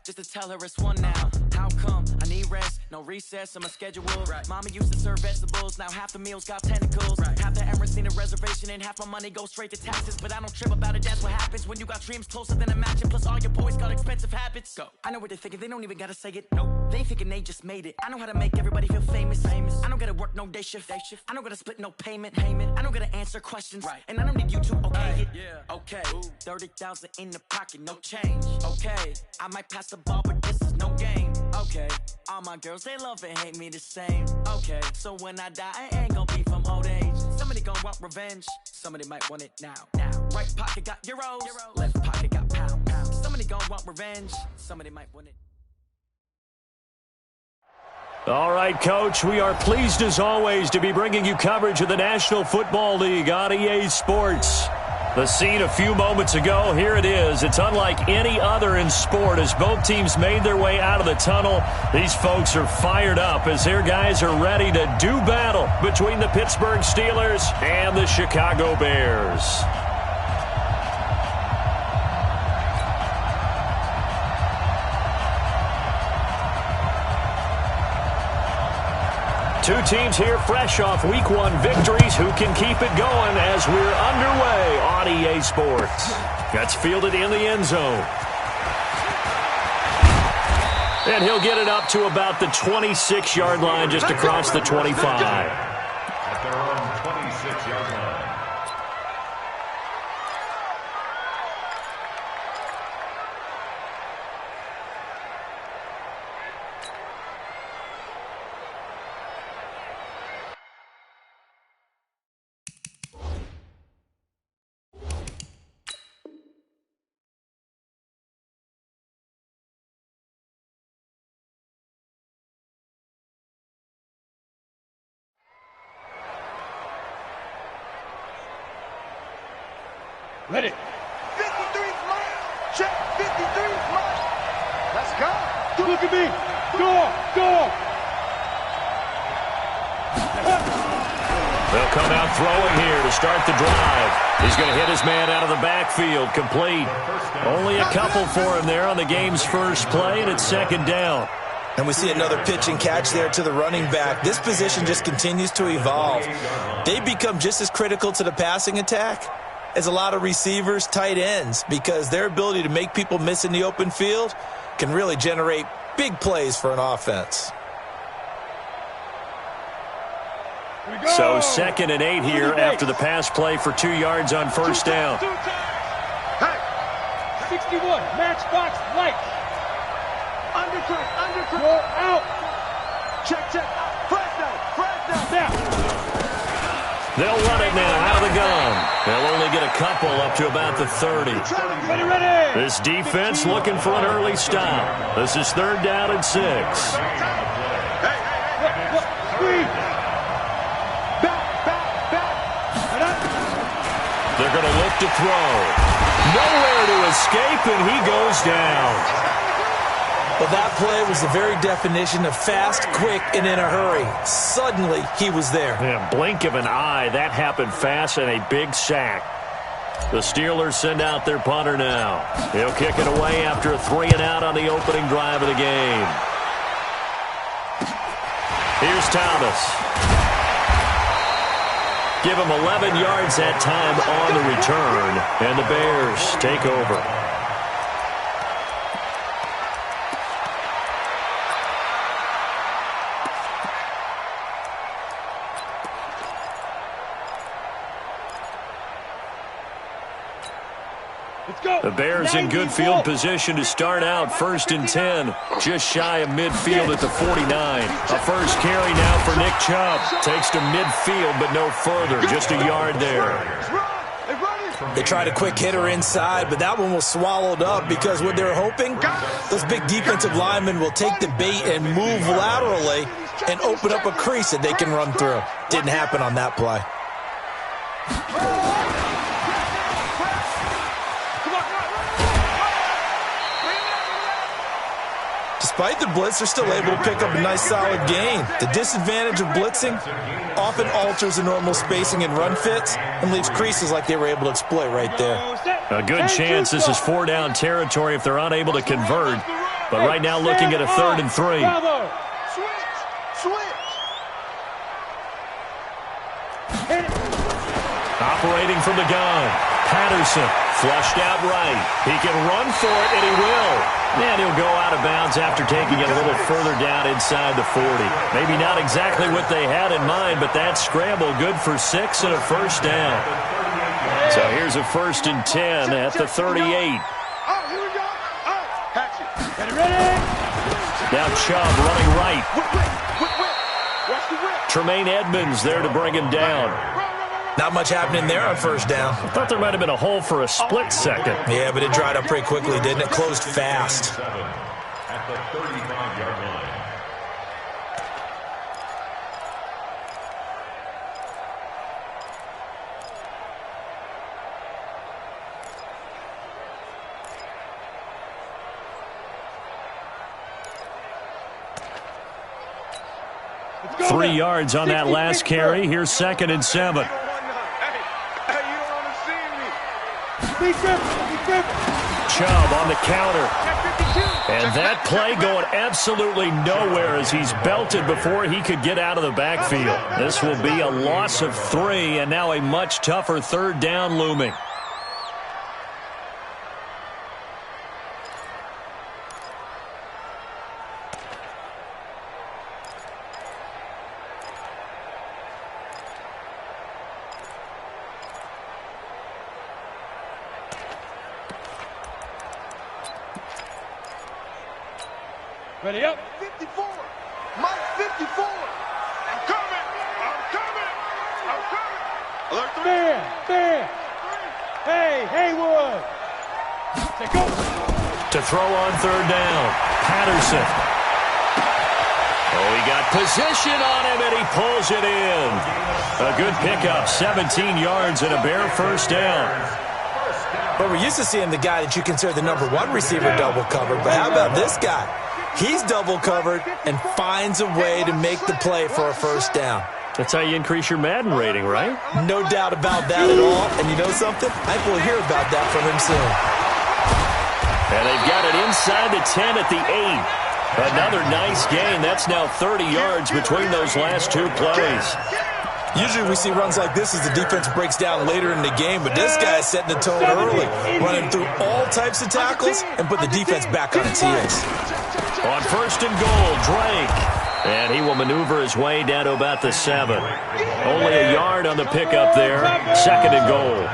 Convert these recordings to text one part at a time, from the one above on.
just to tell her it's one now. How come? I need rest, no recess on my schedule. Mama used to serve vegetables, now half the meals got tentacles. Half the Emirates need a reservation and half my money goes straight to taxes. But I don't trip about it, that's what happens when you got dreams closer than a mansion. Plus all your boys got expensive habits. Go. I know what they're thinking, they don't even gotta say it. Nope. They thinking they just made it. I know how to make everybody feel famous. I don't gotta work no day shift. I don't gotta split no payment. I don't gotta answer questions. And I don't need you to okay it. Okay. 30,000 in the pocket, no change. Okay. I might pass the ball, but this is no game. Okay. All my girls, they love and hate me the same. Okay. So when I die, I ain't gonna be from old age. Somebody gon' want revenge. Somebody might want it now. Right pocket got euros. Left pocket got pound. Somebody gon' want revenge. Somebody might want it. All right, Coach, we are pleased as always to be bringing you coverage of the National Football League on EA Sports. The scene a few moments ago, here it is. It's unlike any other in sport as both teams made their way out of the tunnel. These folks are fired up as their guys are ready to do battle between the Pittsburgh Steelers and the Chicago Bears. Two teams here fresh off Week 1 victories. Who can keep it going as we're underway on EA Sports? That's fielded in the end zone. And he'll get it up to about the 26-yard line just across the 25. At their own 26-yard line. Ready. 53's mine. Check. 53's mine. Let's go. Look at me. Go. They'll come out throwing here to start the drive. He's going to hit his man out of the backfield. Complete. Only a couple for him there on the game's first play, and it's second down. And we see another pitch and catch there to the running back. This position just continues to evolve. They become just as critical to the passing attack as a lot of receivers, tight ends, because their ability to make people miss in the open field can really generate big plays for an offense. So 2nd and 8 here after the pass play for 2 yards on first down. Hey, 61, matchbox light. Undercut. Roll out. Check. Fresno. Now. They'll run it now out of the gun. They'll only get a couple up to about the 30. Ready. This defense looking for an early stop. This is 3rd down and 6. Squeeze. Back. They're going to look to throw. Nowhere to escape, and he goes down. Well, that play was the very definition of fast, quick, and in a hurry. Suddenly, he was there. Yeah, blink of an eye. That happened fast and a big sack. The Steelers send out their punter now. He'll kick it away after a 3-and-out on the opening drive of the game. Here's Thomas. Give him 11 yards that time on the return, and the Bears take over. The Bears in good field position to start out 1st and 10. Just shy of midfield at the 49. A first carry now for Nick Chubb. Takes to midfield but no further. Just a yard there. They tried a quick hitter inside, but that one was swallowed up because what they're hoping, those big defensive linemen will take the bait and move laterally and open up a crease that they can run through. Didn't happen on that play. Despite the blitz, they're still able to pick up a nice solid gain. The disadvantage of blitzing often alters the normal spacing and run fits and leaves creases like they were able to exploit right there. A good chance this is 4-down territory if they're unable to convert. But right now looking at a 3rd and 3. Bravo. Switch. Operating from the gun. Patterson flushed out right. He can run for it, and he will. And he'll go out of bounds after taking it a little further down inside the 40. Maybe not exactly what they had in mind, but that scramble good for 6 and a first down. So here's a 1st and 10 at the 38. Oh, here we go. Catch it. Get it ready. Now Chubb running right. Whip. Watch the whip. Tremaine Edmonds there to bring him down. Not much happening there on first down. I thought there might have been a hole for a split second. Yeah, but it dried up pretty quickly, didn't it? Closed fast. At the 35-yard line. Go 3 yards on that last carry. Here's 2nd and 7. Chubb on the counter. And that play going absolutely nowhere as he's belted before he could get out of the backfield. This will be a loss of 3, and now a much tougher 3rd down looming. Ready up. 54. Mike 54. I'm coming. Alert 3. There. Hey, Haywood. Say go. To throw on 3rd down. Patterson. Oh, he got position on him, and he pulls it in. A good pickup, 17 yards and a bare first down. But we're used to seeing the guy that you consider the #1 receiver double covered. But how about this guy? He's double covered and finds a way to make the play for a first down. That's how you increase your Madden rating, right? No doubt about that at all. And you know something? I think we'll hear about that from him soon. And they've got it inside the 10 at the 8. Another nice gain. That's now 30 yards between those last 2 plays. Usually we see runs like this as the defense breaks down later in the game, but this guy is setting the tone early, running through all types of tackles and put the defense back on its heels. On 1st and goal, Drake. And he will maneuver his way down to about the 7. Only a yard on the pickup there. 2nd and goal.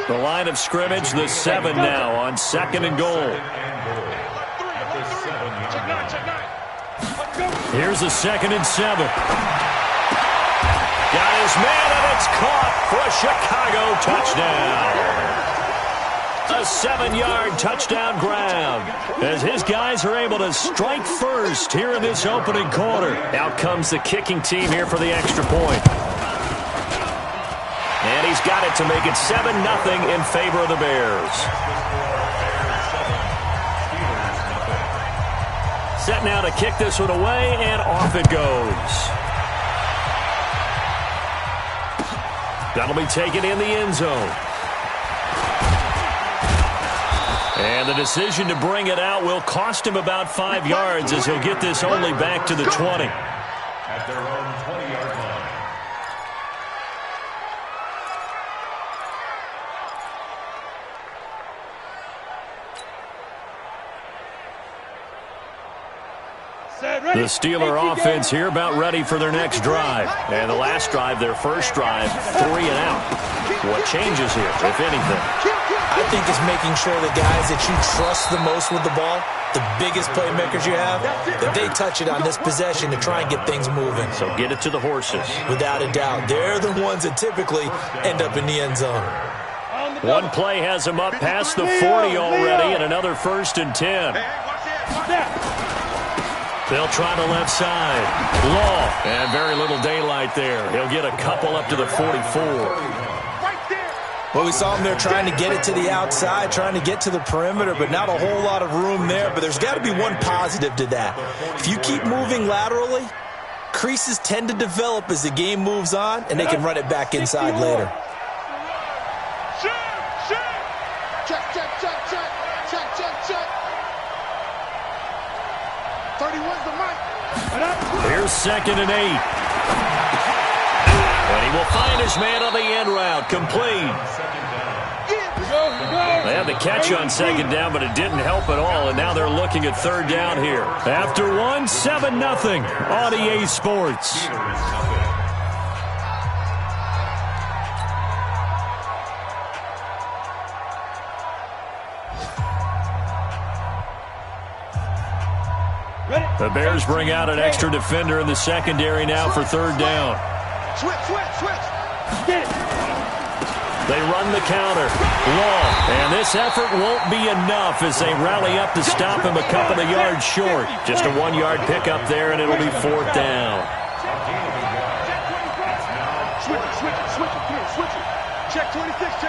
The line of scrimmage, the 7 now on 2nd and goal. Here's a 2nd and 7. Got his man, and it's caught for a Chicago touchdown. A 7-yard touchdown grab as his guys are able to strike first here in this opening quarter. Out comes the kicking team here for the extra point. And he's got it to make it 7-0 in favor of the Bears. Set now to kick this one away, and off it goes. That'll be taken in the end zone. And the decision to bring it out will cost him about 5 yards as he'll get this only back to the 20. At their own 20-yard line. The Steeler offense here about ready for their next drive. And the last drive, their first drive, 3 and out. What changes here, if anything? I think it's making sure the guys that you trust the most with the ball, the biggest playmakers you have, that they touch it on this possession to try and get things moving. So get it to the horses. Without a doubt. They're the ones that typically end up in the end zone. One play has them up past the 40 already, and another 1st and 10. They'll try the left side. Law. And very little daylight there. He'll get a couple up to the 44. Well, we saw him there trying to get it to the outside, trying to get to the perimeter, but not a whole lot of room there. But there's got to be one positive to that. If you keep moving laterally, creases tend to develop as the game moves on, and they can run it back inside later. Check. 31's the mic. Here's 2nd and 8. And he will find his man on the end route. Complete. They had the catch on 2nd down, but it didn't help at all, and now they're looking at 3rd down here. After 1, 7-0 on EA Sports. The Bears bring out an extra defender in the secondary now for 3rd down. Switch. They run the counter. Long. And this effort won't be enough as they rally up to stop him a couple of yards short. Just a 1-yard pickup there, and it'll be 4th down. Switch it. Check 26.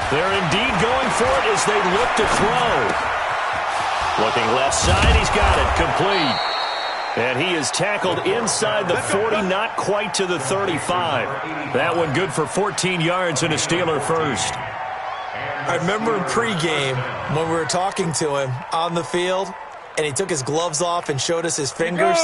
They're indeed going for it as they look to throw. Looking left side, he's got it. Complete. And he is tackled inside the 40, not quite to the 35. That one good for 14 yards and a Steeler first. I remember in pregame when we were talking to him on the field, and he took his gloves off and showed us his fingers.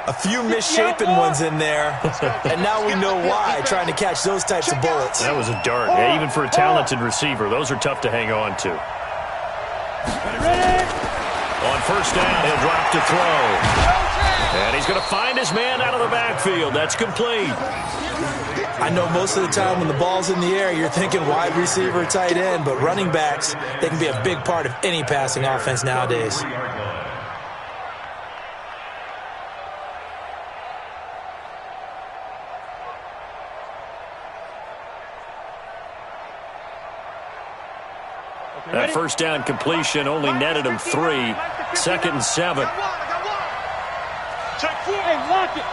A few misshapen ones in there, and now we know why, trying to catch those types of bullets. That was a dart. Yeah, even for a talented receiver, those are tough to hang on to. On 1st down, he'll drop to throw. And he's going to find his man out of the backfield. That's complete. I know most of the time when the ball's in the air, you're thinking wide receiver, tight end, but running backs, they can be a big part of any passing offense nowadays. That 1st down completion only netted him 3. 2nd and 7. Check 4. Hey, lock it.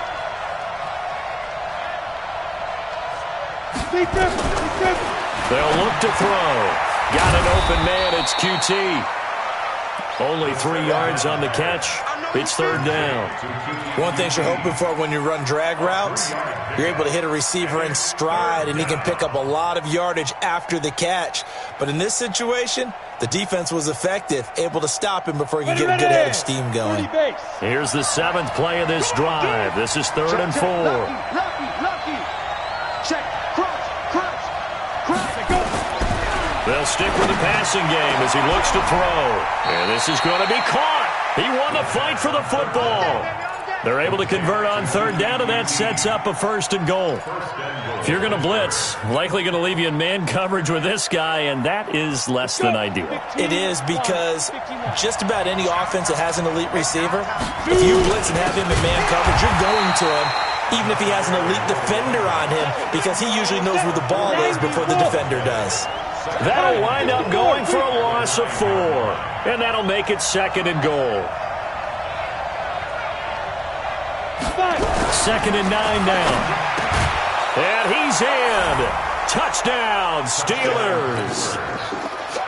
They'll look to throw. Got an open man. It's QT. Only 3 yards on the catch. It's 3rd down. One thing you're hoping for when you run drag routes, you're able to hit a receiver in stride, and he can pick up a lot of yardage after the catch. But in this situation, the defense was effective, able to stop him before he could get a good head of steam going. Here's the 7th play of this drive. This is 3rd and 4. Lucky. Check. Cross. Go. They'll stick with the passing game as he looks to throw. And this is going to be caught. He won the fight for the football. They're able to convert on 3rd down, and that sets up a 1st and goal. If you're going to blitz, likely going to leave you in man coverage with this guy, and that is less than ideal. It is, because just about any offense that has an elite receiver, if you blitz and have him in man coverage, you're going to him, even if he has an elite defender on him, because he usually knows where the ball is before the defender does. That'll wind up going for a loss of 4, and that'll make it 2nd and goal. 2nd and 9 now. And he's in. Touchdown, Steelers.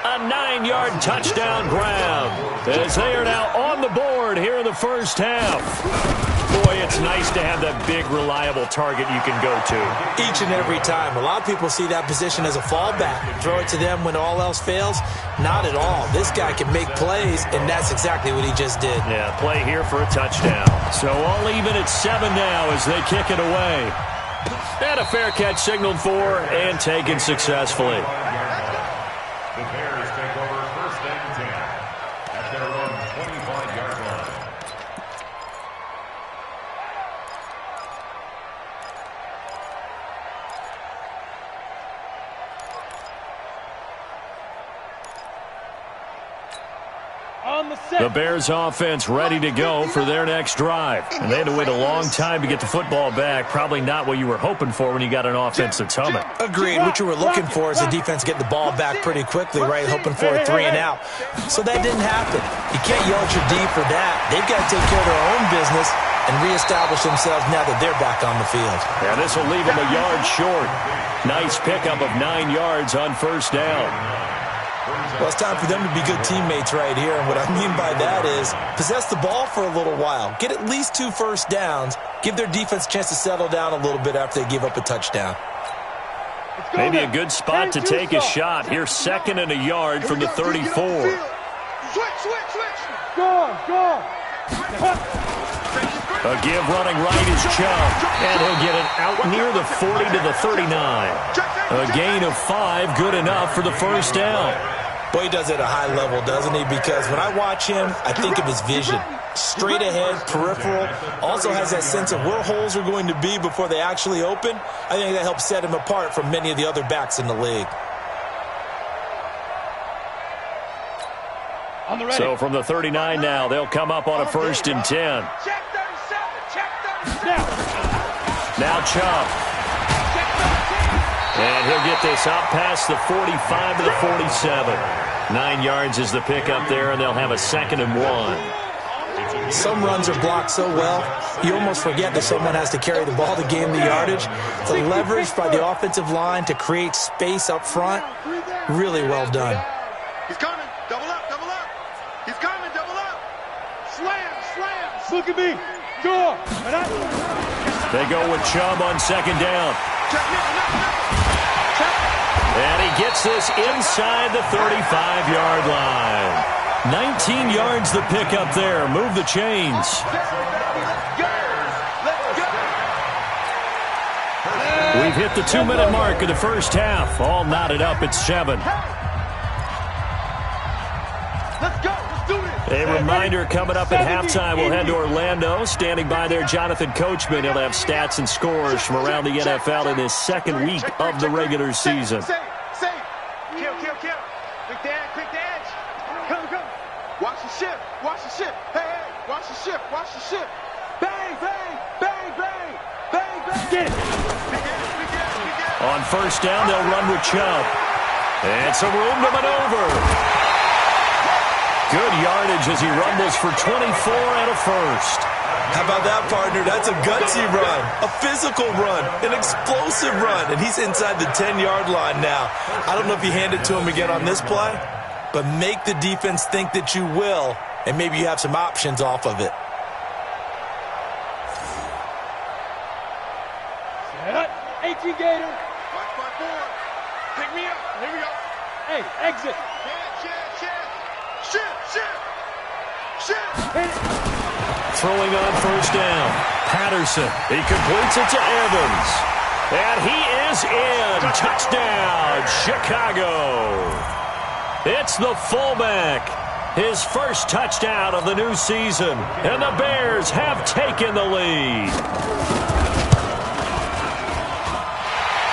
A 9-yard touchdown grab as they are now on the board here in the 1st half. Boy, it's nice to have that big, reliable target you can go to. Each and every time. A lot of people see that position as a fallback. Throw it to them when all else fails. Not at all. This guy can make plays, and that's exactly what he just did. Yeah, play here for a touchdown. So all even at 7 now as they kick it away. And a fair catch signaled for and taken successfully. The Bears take over 1st and 10 at their own 25-yard line. The Bears offense ready to go for their next drive. And they had to wait a long time to get the football back. Probably not what you were hoping for when you got an offense that's humming. Agreed. What you were looking for is the defense getting the ball back pretty quickly, right? Hoping for a 3 and out. So that didn't happen. You can't yell at your D for that. They've got to take care of their own business and reestablish themselves now that they're back on the field. Yeah, this will leave them a yard short. Nice pickup of 9 yards on 1st down. Well, it's time for them to be good teammates right here. And what I mean by that is possess the ball for a little while. Get at least 2 first downs. Give their defense a chance to settle down a little bit after they give up a touchdown. Maybe a good spot to take a shot. Here's 2nd and a yard from the 34. Switch. Go. A give running right is Chubb, and he'll get it out near the 40 to the 39. A gain of 5, good enough for the first down. Boy, he does it at a high level, doesn't he? Because when I watch him, I think of his vision. Straight ahead, peripheral, also has that sense of where holes are going to be before they actually open. I think that helps set him apart from many of the other backs in the league. So from the 39 now, they'll come up on a 1st and 10. Check 37. Now Chubb. And he'll get this out past the 45 to the 47. 9 yards is the pickup there, and they'll have a 2nd and 1. Some runs are blocked so well, you almost forget that someone has to carry the ball to gain the yardage. The leverage by the offensive line to create space up front, really well done. He's coming. Double up. He's coming. Double up. Slam. Look at me. Go. They go with Chubb on 2nd down. And he gets this inside the 35-yard line. 19 yards the pickup there. Move the chains. We've hit the 2-minute mark of the first half. All knotted up at 7. Let's go. Let's do this. A reminder coming up at halftime. We'll head to Orlando. Standing by there, Jonathan Coachman. He'll have stats and scores from around the NFL in his 2nd week of the regular season. Kill. Quick dash. Come. Watch the ship. Hey. Watch the ship. Bang. Get it. On 1st down, they'll run with Chubb. And some room to maneuver. Good yardage as he rumbles for 24 and a 1st. How about that, partner? That's a gutsy run, a physical run, an explosive run, and he's inside the 10-yard line now. I don't know if you hand it to him again on this play, but make the defense think that you will, and maybe you have some options off of it. Set. 18 Gator. Watch my board. Pick me up. Here we go. Hey, exit. Shit. Throwing on 1st down. Patterson. He completes it to Evans. And he is in. Touchdown, Chicago. It's the fullback. His first touchdown of the new season. And the Bears have taken the lead.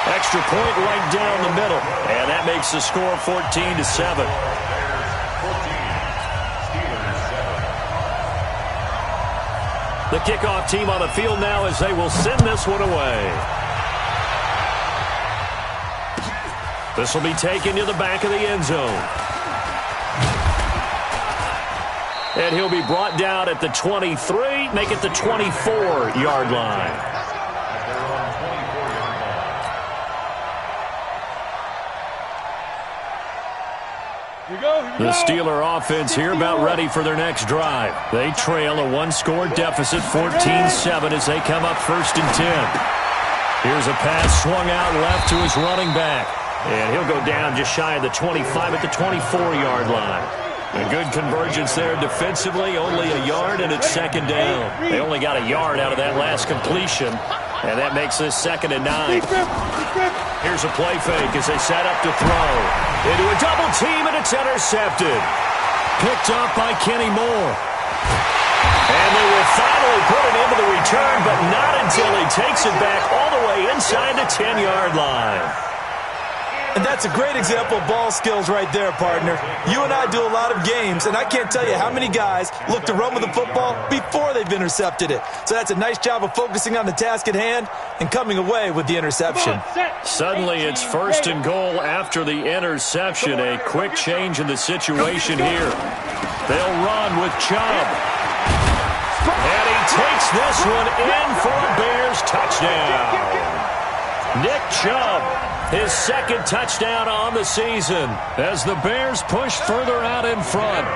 Extra point right down the middle. And that makes the score 14-7. The kickoff team on the field now as they will send this one away. This will be taken to the back of the end zone. And he'll be brought down at the 23, make it the 24-yard line. The Steeler offense here about ready for their next drive. They trail a 1-score deficit, 14-7 as they come up 1st and 10. Here's a pass swung out left to his running back. And he'll go down just shy of the 25 at the 24-yard line. A good convergence there defensively, only a yard, and it's 2nd down. They only got a yard out of that last completion, and that makes this 2nd and 9. Here's a play fake as they set up to throw. Into a double team, and it's intercepted. Picked up by Kenny Moore. And they will finally put it into the return, but not until he takes it back all the way inside the 10-yard line. And that's a great example of ball skills right there, partner. You and I do a lot of games, and I can't tell you how many guys look to run with the football before they've intercepted it. So that's a nice job of focusing on the task at hand and coming away with the interception. Suddenly it's 1st and goal after the interception. A quick change in the situation here. They'll run with Chubb. And he takes this one in for a Bears touchdown. Nick Chubb, his 2nd touchdown on the season as the Bears push further out in front.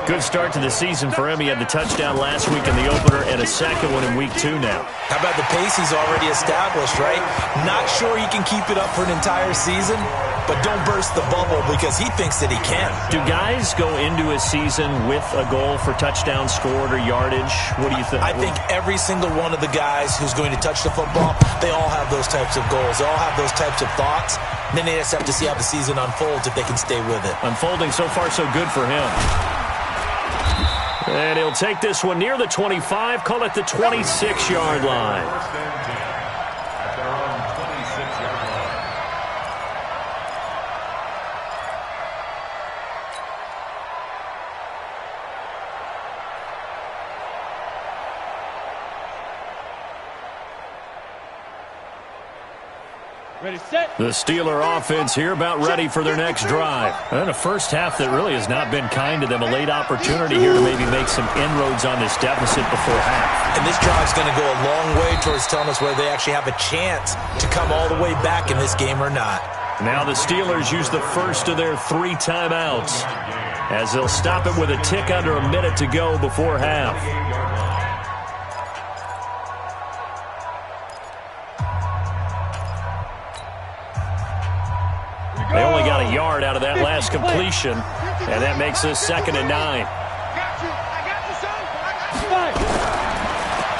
Good start to the season for him. He had the touchdown last week in the opener and a 2nd one in week 2 now. How about the pace he's already established, right? Not sure he can keep it up for an entire season, but don't burst the bubble because he thinks that he can. Do guys go into a season with a goal for touchdown scored or yardage? What do you think? I think every single one of the guys who's going to touch the football, they all have those types of goals. They all have those types of thoughts. And then they just have to see how the season unfolds if they can stay with it. Unfolding so far so good for him. And he'll take this one near the 25, call it the 26-yard line. First and 10 at their own 26-yard line. Ready, set. The Steeler offense here about ready for their next drive. And a first half that really has not been kind to them. A late opportunity here to maybe make some inroads on this deficit before half. And this drive's going to go a long way towards telling us whether they actually have a chance to come all the way back in this game or not. Now the Steelers use the first of their 3 timeouts as they'll stop it with a tick under a minute to go before half. They only got a yard out of that last completion, and that makes us 2nd and 9.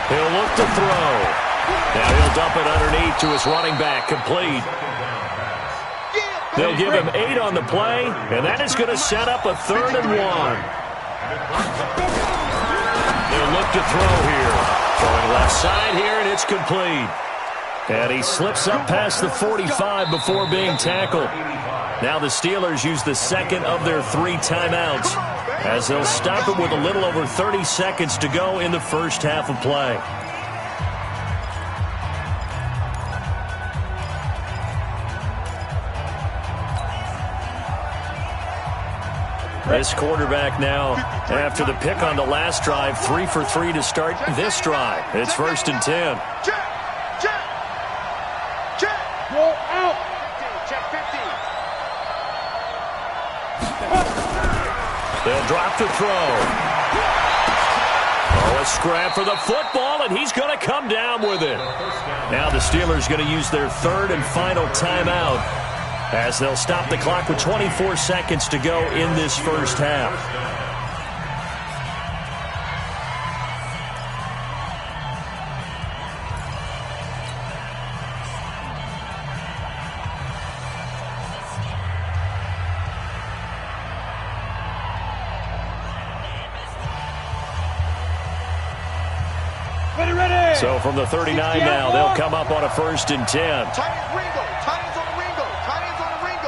He'll look to throw. Now he'll dump it underneath to his running back, complete. They'll give him 8 on the play, and that is going to set up a 3rd and 1. They'll look to throw here. Throwing left side here, and it's complete. And he slips up past the 45 before being tackled. Now the Steelers use the second of their 3 timeouts as they'll stop it with a little over 30 seconds to go in the first half of play. This quarterback now, after the pick on the last drive, 3 for 3 to start this drive. It's 1st and 10. Roll out. Check 50. They'll drop to throw. Oh, a scrap for the football, and he's going to come down with it. Now the Steelers going to use their 3rd and final timeout as they'll stop the clock with 24 seconds to go in this first half. So from the 39 now, they'll come up on a 1st and 10. Tight Ringo. Tight ends on the Ringo. Tight ends on the Ringo.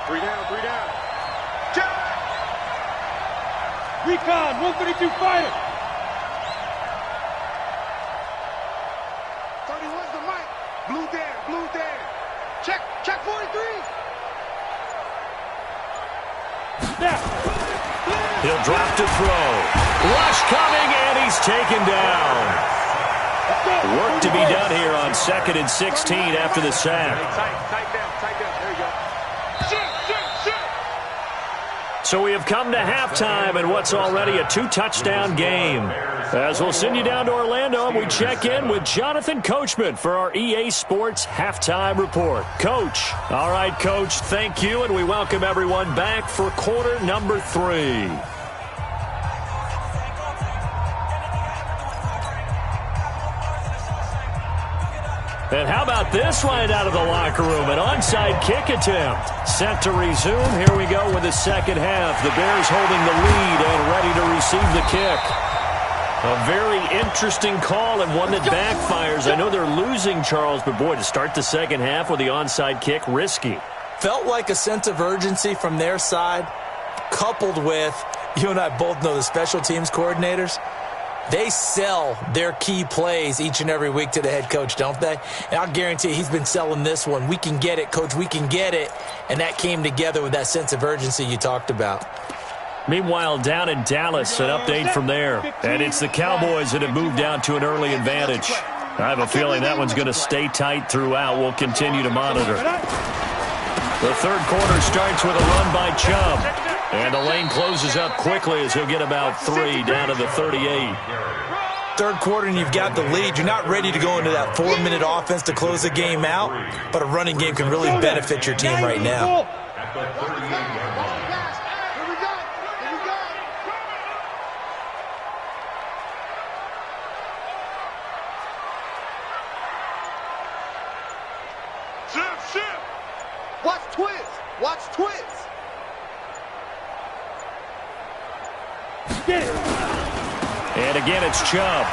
3 down, 3 down. Check. Recon, 132 fighter. 31's the mic. Blue down, blue down. Check 43. Snap. He'll drop to throw. Rush coming, and he's taken down. Work to be done here on 2nd and 16 after the sack. Tight down. There you go. Shit. So we have come to halftime in what's already a 2-touchdown game. As we'll send you down to Orlando, we check in with Jonathan Coachman for our EA Sports Halftime Report. Coach. All right, Coach, thank you, and we welcome everyone back for quarter number 3. And how about this right out of the locker room? An onside kick attempt. Set to resume. Here we go with the second half. The Bears holding the lead and ready to receive the kick. A very interesting call and one that backfires. I know they're losing, Charles, but boy, to start the second half with the onside kick, risky. Felt like a sense of urgency from their side, coupled with, you and I both know the special teams coordinators. They sell their key plays each and every week to the head coach, don't they? And I'll guarantee you he's been selling this one. We can get it, Coach. We can get it. And that came together with that sense of urgency you talked about. Meanwhile, down in Dallas, an update from there. And it's the Cowboys that have moved down to an early advantage. I have a feeling that one's going to stay tight throughout. We'll continue to monitor. The third quarter starts with a run by Chubb. And the lane closes up quickly as he'll get about 3 down to the 38. Third quarter and you've got the lead. You're not ready to go into that 4-minute offense to close the game out, but a running game can really benefit your team right now. At the 38-yard line. Watch twist. Watch twist. And again, it's Chubb.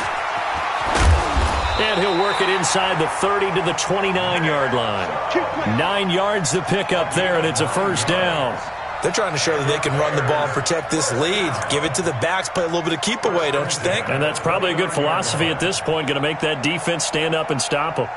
And he'll work it inside the 30 to the 29-yard line. 9 yards to pick up there, and it's a first down. They're trying to show that they can run the ball and protect this lead. Give it to the backs, play a little bit of keep away, don't you think? And that's probably a good philosophy at this point, going to make that defense stand up and stop them.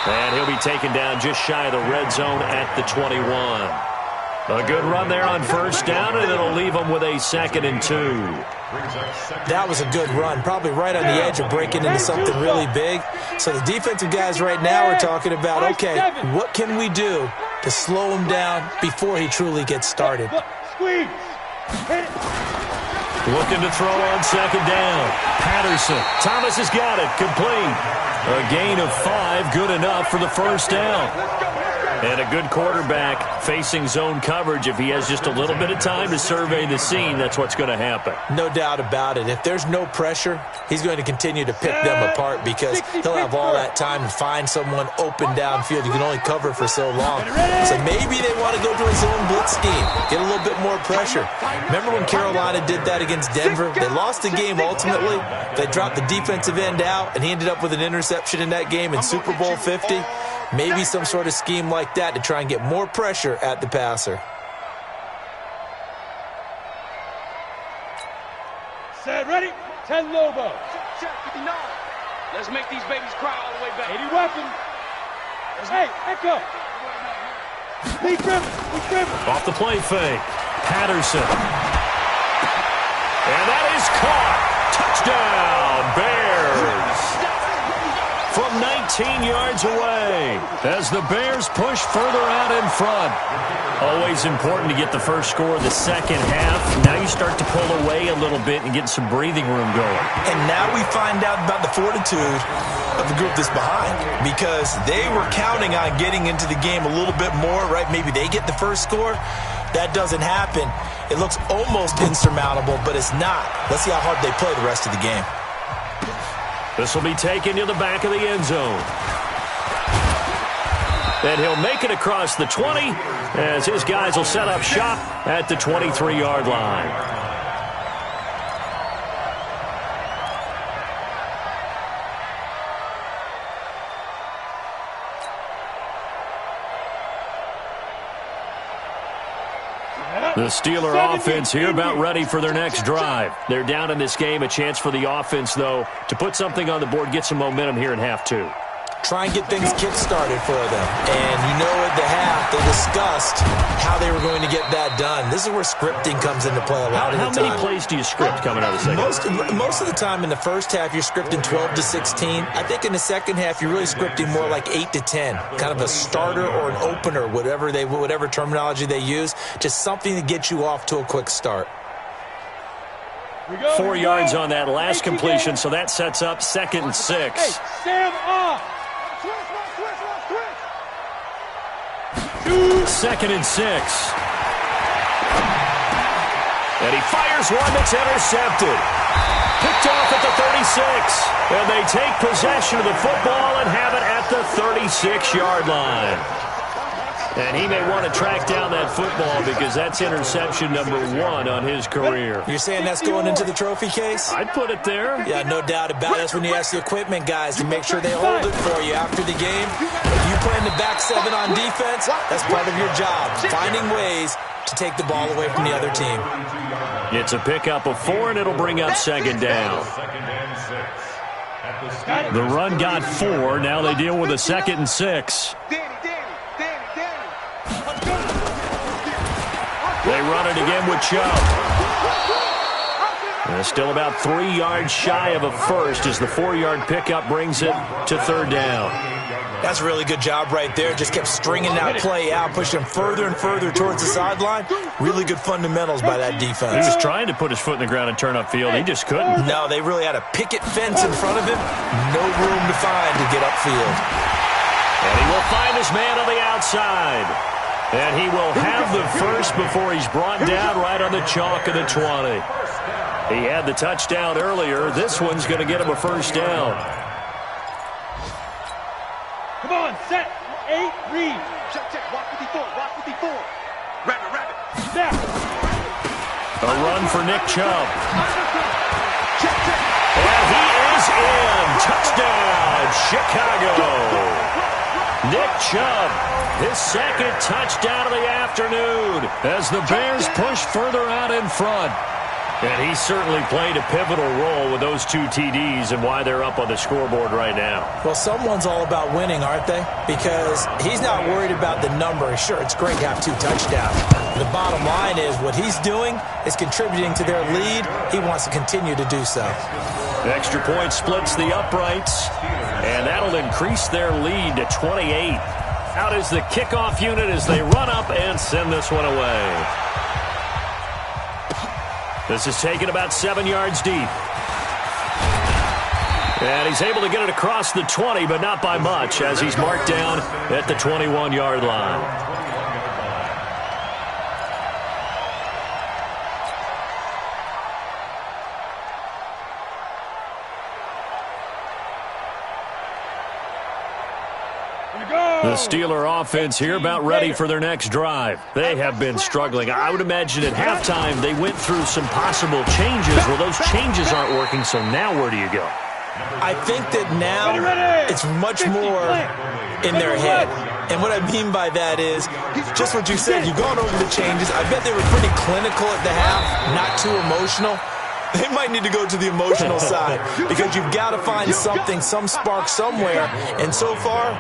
And he'll be taken down just shy of the red zone at the 21. A good run there on first down, and it'll leave them with a 2nd and 2. That was a good run, probably right on the edge of breaking into something really big. So the defensive guys right now are talking about, okay, what can we do to slow him down before he truly gets started? Squeeze. Looking to throw on 2nd down. Patterson. Thomas has got it. Complete. A gain of 5. Good enough for the first down. And a good quarterback facing zone coverage. If he has just a little bit of time to survey the scene, that's what's going to happen. No doubt about it. If there's no pressure, he's going to continue to pick them apart because he'll have all that time to find someone open downfield. You can only cover for so long. So maybe they want to go to a zone blitz scheme, get a little bit more pressure. Remember when Carolina did that against Denver? They lost the game ultimately. They dropped the defensive end out, and he ended up with an interception in that game in Super Bowl 50. Maybe some sort of scheme like that to try and get more pressure at the passer. Set, ready? 10 Lobo. Check 59. Let's make these babies cry all the way back. 80 weapon. Hey, Echo. Lead dribble. Off the play fake. Patterson. And that is caught. Touchdown, Bears. From 19 yards away as the Bears push further out in front. Always important to get the first score of the second half. Now you start to pull away a little bit and get some breathing room going. And now we find out about the fortitude of the group that's behind because they were counting on getting into the game a little bit more, right? Maybe they get the first score. That doesn't happen. It looks almost insurmountable, but it's not. Let's see how hard they play the rest of the game. This will be taken to the back of the end zone. And he'll make it across the 20 as his guys will set up shop at the 23-yard line. The Steeler offense here about ready for their next drive. They're down in this game. A chance for the offense, though, to put something on the board, get some momentum here in half 2. Try and get things kick-started for them. And you know at the half, they discussed how they were going to get that done. This is where scripting comes into play a lot of the time. How many plays do you script coming out of the second? Most of the time in the first half, you're scripting 12 to 16. I think in the second half, you're really scripting more like 8 to 10. Kind of a starter or an opener, whatever terminology they use. Just something to get you off to a quick start. 4 yards on that last completion, so that sets up 2nd and 6. Hey, Sam off. 2nd and 6. And he fires one that's intercepted. Picked off at the 36. And they take possession of the football and have it at the 36-yard line. And he may want to track down that football because that's interception number 1 on his career. You're saying that's going into the trophy case? I'd put it there. Yeah, no doubt about it. That's when you ask the equipment guys to make sure they hold it for you after the game. If you play in the back 7 on defense, that's part of your job, finding ways to take the ball away from the other team. It's a pickup of 4, and it'll bring up 2nd down. The run got 4. Now they deal with a 2nd and 6. They run it again with Chubb. Still about 3 yards shy of a first as the 4-yard pickup brings it to third down. That's a really good job right there. Just kept stringing that play out, pushing him further and further towards the sideline. Really good fundamentals by that defense. He was trying to put his foot in the ground and turn upfield. He just couldn't. No, they really had a picket fence in front of him. No room to find to get upfield. And he will find his man on the outside. And he will have the first before he's brought down right on the chalk of the 20. He had the touchdown earlier. This one's going to get him a first down. Come on, set, 8, read. Check, walk 54, walk 54. Rabbit. Snap. A run for Nick Chubb. Check. And he is in. Touchdown, Chicago. Nick Chubb, his second touchdown of the afternoon as the Bears push further out in front. And he certainly played a pivotal role with those 2 TDs and why they're up on the scoreboard right now. Well, someone's all about winning, aren't they? Because he's not worried about the number. Sure, it's great to have 2 touchdowns. The bottom line is what he's doing is contributing to their lead. He wants to continue to do so. Extra point splits the uprights, and that'll increase their lead to 28. Out is the kickoff unit as they run up and send this one away. This is taken about 7 yards deep. And he's able to get it across the 20, but not by much, as he's marked down at the 21-yard line. The Steeler offense here about ready for their next drive. They have been struggling. I would imagine at halftime they went through some possible changes. Well, those changes aren't working, so now where do you go? I think that now it's much more in their head. And what I mean by that is just what you said. You've gone over the changes. I bet they were pretty clinical at the half, not too emotional. They might need to go to the emotional side because you've got to find something, some spark somewhere. And so far,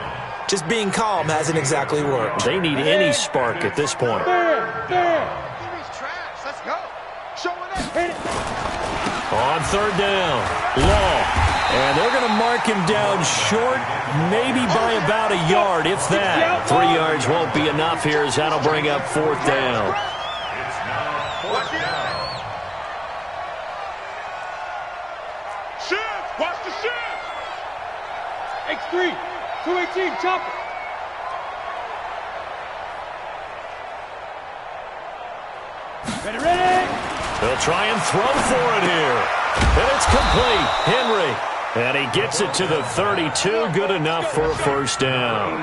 just being calm hasn't exactly worked. They need any spark at this point. Let's go. Hit it. On third down, Law. And they're going to mark him down short, maybe by about a yard, if that. 3 yards won't be enough here as that'll bring up fourth down. Shift. Watch the shift. X3. 218, chopper. Ready. They'll try and throw for it here. And it's complete. Henry. And he gets it to the 32. Good enough for a first down.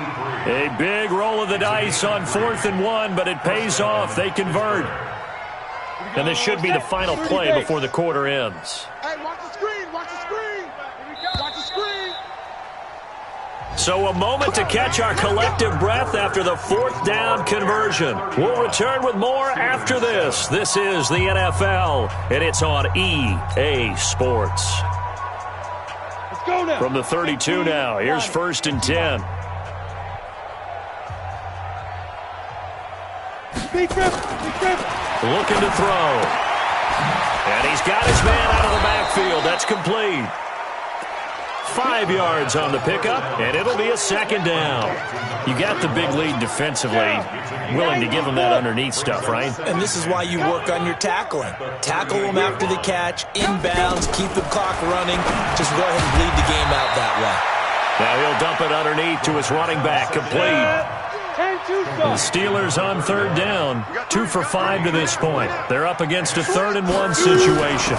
A big roll of the dice on 4th and 1, but it pays off. They convert. And this should be the final play before the quarter ends. Hey, watch the screen. Watch the screen. Watch the screen. So a moment to catch our collective breath after the 4th down conversion. We'll return with more after this. This is the NFL, and it's on EA Sports. Let's go now. From the 32 now, here's 1st and 10. Big grip. Looking to throw. And he's got his man out of the backfield. That's complete. 5 yards on the pickup, and it'll be a second down. You got the big lead defensively. Willing to give them that underneath stuff, right? And this is why you work on your tackling. Tackle them after the catch, inbounds, keep the clock running. Just go ahead and bleed the game out that way. Now he'll dump it underneath to his running back, complete. The Steelers on 3rd down, 2 for 5 to this point. They're up against a 3rd and 1 situation.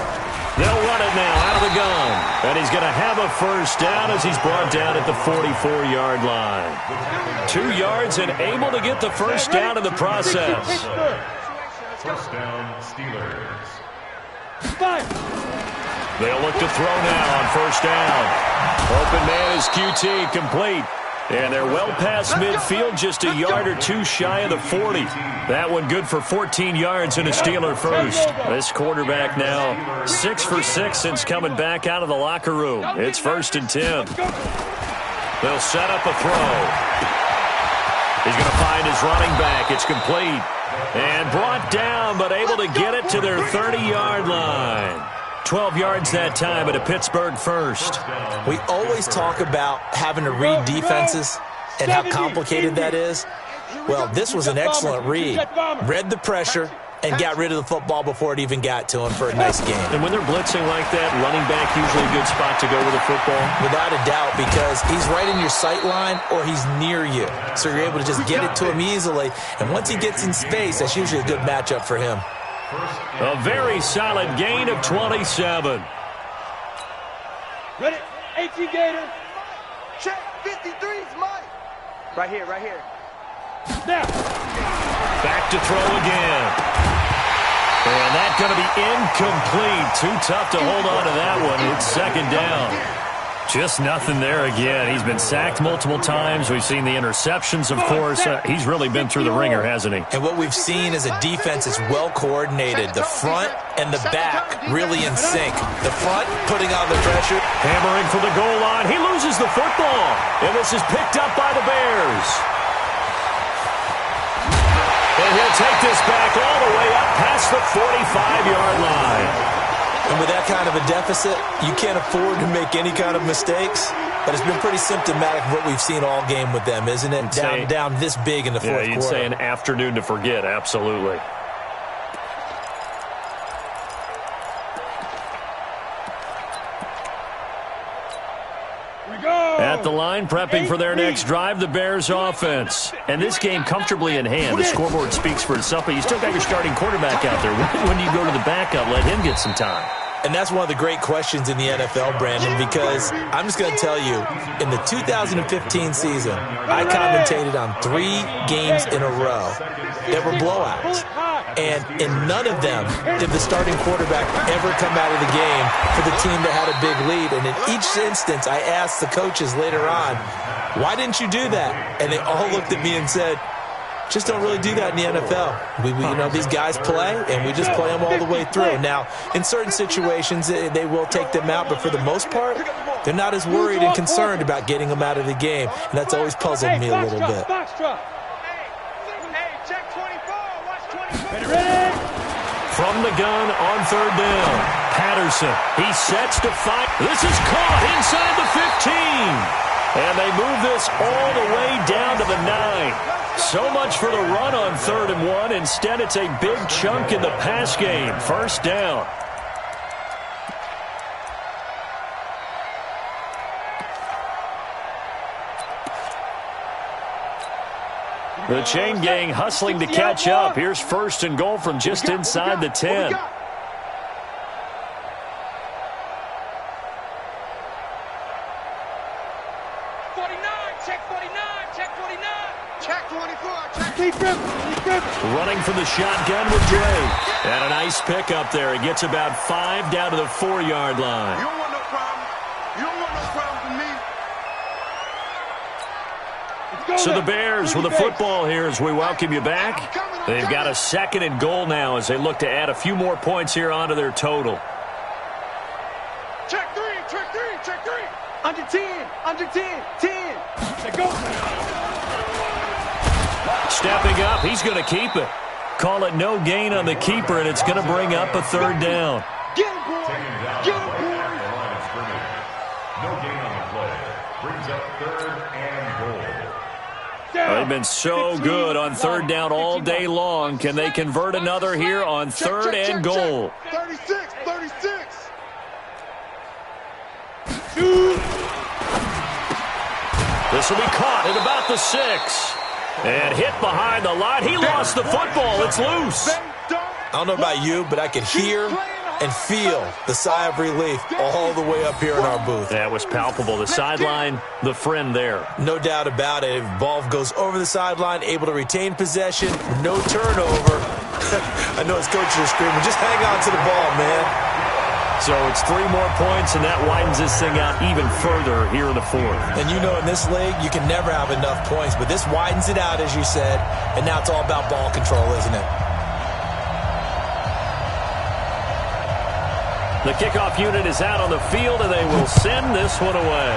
They'll run it now out of the gun. And he's going to have a first down as he's brought down at the 44-yard line. 2 yards and able to get the first down in the process. First down, Steelers. They'll look to throw now on first down. Open man is QT, complete. And they're well past midfield, just a yard or 2 shy of the 40. That one good for 14 yards and a Steeler first. This quarterback now 6 for 6 since coming back out of the locker room. It's 1st and 10. They'll set up a throw. He's going to find his running back. It's complete. And brought down, but able to get it to their 30-yard line. 12 yards that time at a Pittsburgh first. We always talk about having to read defenses and how complicated that is. Well, this was an excellent read. Read the pressure and got rid of the football before it even got to him for a nice game. And when they're blitzing like that, running back usually a good spot to go with the football? Without a doubt, because he's right in your sight line or he's near you. So you're able to just get it to him easily. And once he gets in space, that's usually a good matchup for him. A very solid gain of 27. Ready? 18 Gator. Check 53's Mike. Right here, right here. Now. Back to throw again. And that's going to be incomplete. Too tough to hold on to that one. It's second down. Just nothing there again. He's been sacked multiple times. We've seen the interceptions, of course. He's really been through the ringer, hasn't he? And what we've seen is a defense is well coordinated. The front and the back really in sync. The front putting on the pressure. Hammering for the goal line. He loses the football. And this is picked up by the Bears. And he'll take this back all the way up past the 45-yard line. And with that kind of a deficit, you can't afford to make any kind of mistakes. But it's been pretty symptomatic of what we've seen all game with them, isn't it? Down this big in the fourth quarter. Yeah, you'd say an afternoon to forget, absolutely. At the line, prepping for their next drive, the Bears offense. And this game comfortably in hand. The scoreboard speaks for itself, but you still got your starting quarterback out there. When do you go to the backup? Let him get some time. And that's one of the great questions in the NFL, Brandon, because I'm just going to tell you, in the 2015 season, I commentated on 3 games in a row that were blowouts. And in none of them did the starting quarterback ever come out of the game for the team that had a big lead. And in each instance, I asked the coaches later on, why didn't you do that? And they all looked at me and said, just don't really do that in the NFL. You know, these guys play, and we just play them all the way through. Now, in certain situations, they will take them out, but for the most part, they're not as worried and concerned about getting them out of the game, and that's always puzzled me a little bit. From the gun on third down, Patterson. He sets to fight. This is caught inside the 15. And they move this all the way down to the 9. So much for the run on 3rd and 1. Instead, it's a big chunk in the pass game. First down. The chain gang hustling to catch up. Here's 1st and goal from just inside the 10. Running from the shotgun with Dre. And a nice pick up there. He gets about 5 down to the 4-yard line. You don't want no problem. You don't want no problem for me. So the Bears with the football here as we welcome you back. They've got a 2nd and goal now as they look to add a few more points here onto their total. Check 3, check 3, check 3. Under 10, under 10, 10. Let's go. Stepping up, he's going to keep it. Call it no gain on the keeper, and it's going to bring up a 3rd down. Get him, boy. Get him, boy. No gain on the play. Brings up 3rd and goal. They've been so good on 3rd down all day long. Can they convert another here on 3rd and goal? 36, 36. This will be caught at about the 6. And hit behind the line. He lost the football. It's loose. I don't know about you, but I could hear and feel the sigh of relief all the way up here in our booth. That was palpable. The sideline, the friend there. No doubt about it. Ball goes over the sideline, able to retain possession, no turnover. I know his coaches are screaming, just hang on to the ball, man. So it's 3 more points, and that widens this thing out even further here in the 4th. And you know in this league, you can never have enough points, but this widens it out, as you said, and now it's all about ball control, isn't it? The kickoff unit is out on the field, and they will send this one away.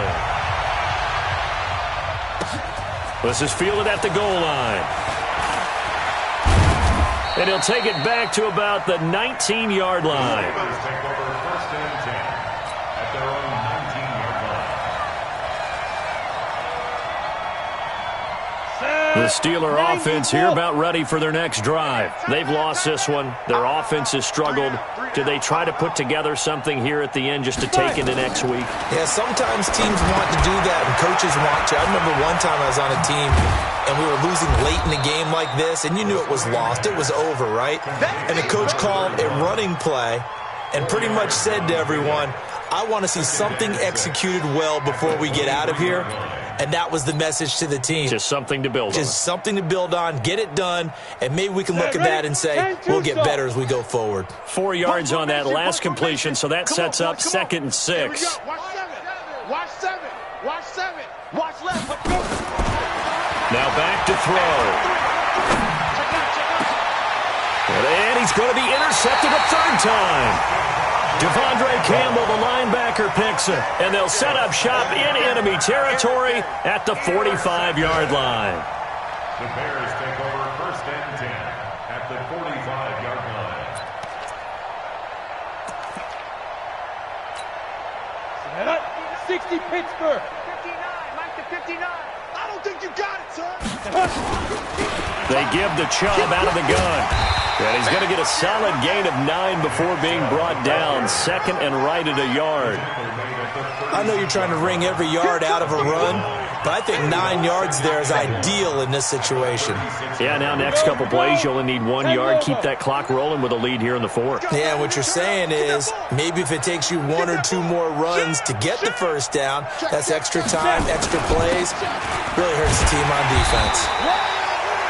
This is fielded at the goal line. And he'll take it back to about the 19-yard line. Steelers take over 1st and 10 at their own 19-yard line. The Steeler offense here about ready for their next drive. They've lost this one. Their offense has struggled. Do they try to put together something here at the end just to take into next week? Yeah, sometimes teams want to do that and coaches want to. I remember one time I was on a team and we were losing late in the game like this, and you knew it was lost. It was over, right? And the coach called a running play and pretty much said to everyone, I want to see something executed well before we get out of here. And that was the message to the team. Just something to build on. Just something to build on, get it done, and maybe we can look at that and say, we'll get better as we go forward. 4 yards on that last completion, so that sets up 2nd and 6. Watch 7. Watch 7. Watch left. Now back to throw. And he's going to be intercepted a 3rd time. Devondre Campbell, the linebacker, picks it, and they'll set up shop in enemy territory at the 45-yard line. The Bears take over 1st and 10 at the 45-yard line. Set up. 60 Pittsburgh. 59. Mike to 59. I don't think you got it, sir. They give the Chubb out of the gun. And he's going to get a solid gain of 9 before being brought down. 2nd and right at a yard. I know you're trying to wring every yard out of a run, but I think 9 yards there is ideal in this situation. Yeah, now next couple plays, you only need 1 yard. Keep that clock rolling with a lead here in the 4th. Yeah, what you're saying is maybe if it takes you 1 or 2 more runs to get the 1st down, that's extra time, extra plays. Really hurts the team on defense.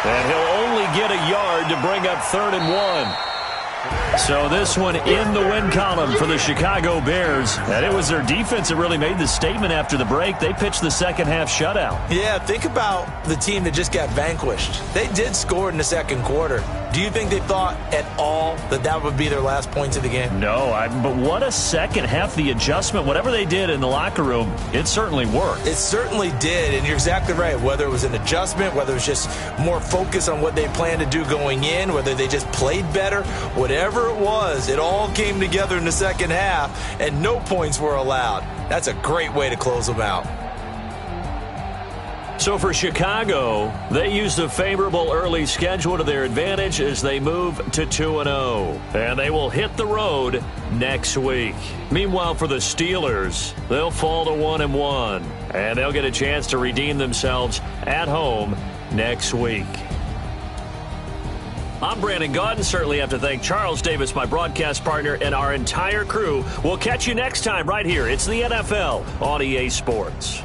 And he'll only get a yard to bring up 3rd and 1. So this one in the win column for the Chicago Bears. And it was their defense that really made the statement after the break. They pitched the second half shutout. Yeah, think about the team that just got vanquished. They did score in the 2nd quarter. Do you think they thought at all that that would be their last points of the game? No, but what a second half. The adjustment, whatever they did in the locker room, it certainly worked. It certainly did, and you're exactly right. Whether it was an adjustment, whether it was just more focus on what they planned to do going in, whether they just played better, whatever it was, it all came together in the second half, and no points were allowed. That's a great way to close them out. So for Chicago, they used a favorable early schedule to their advantage as they move to 2-0. And they will hit the road next week. Meanwhile, for the Steelers, they'll fall to 1-1. And they'll get a chance to redeem themselves at home next week. I'm Brandon Gaudin. Certainly have to thank Charles Davis, my broadcast partner, and our entire crew. We'll catch you next time right here. It's the NFL on EA Sports.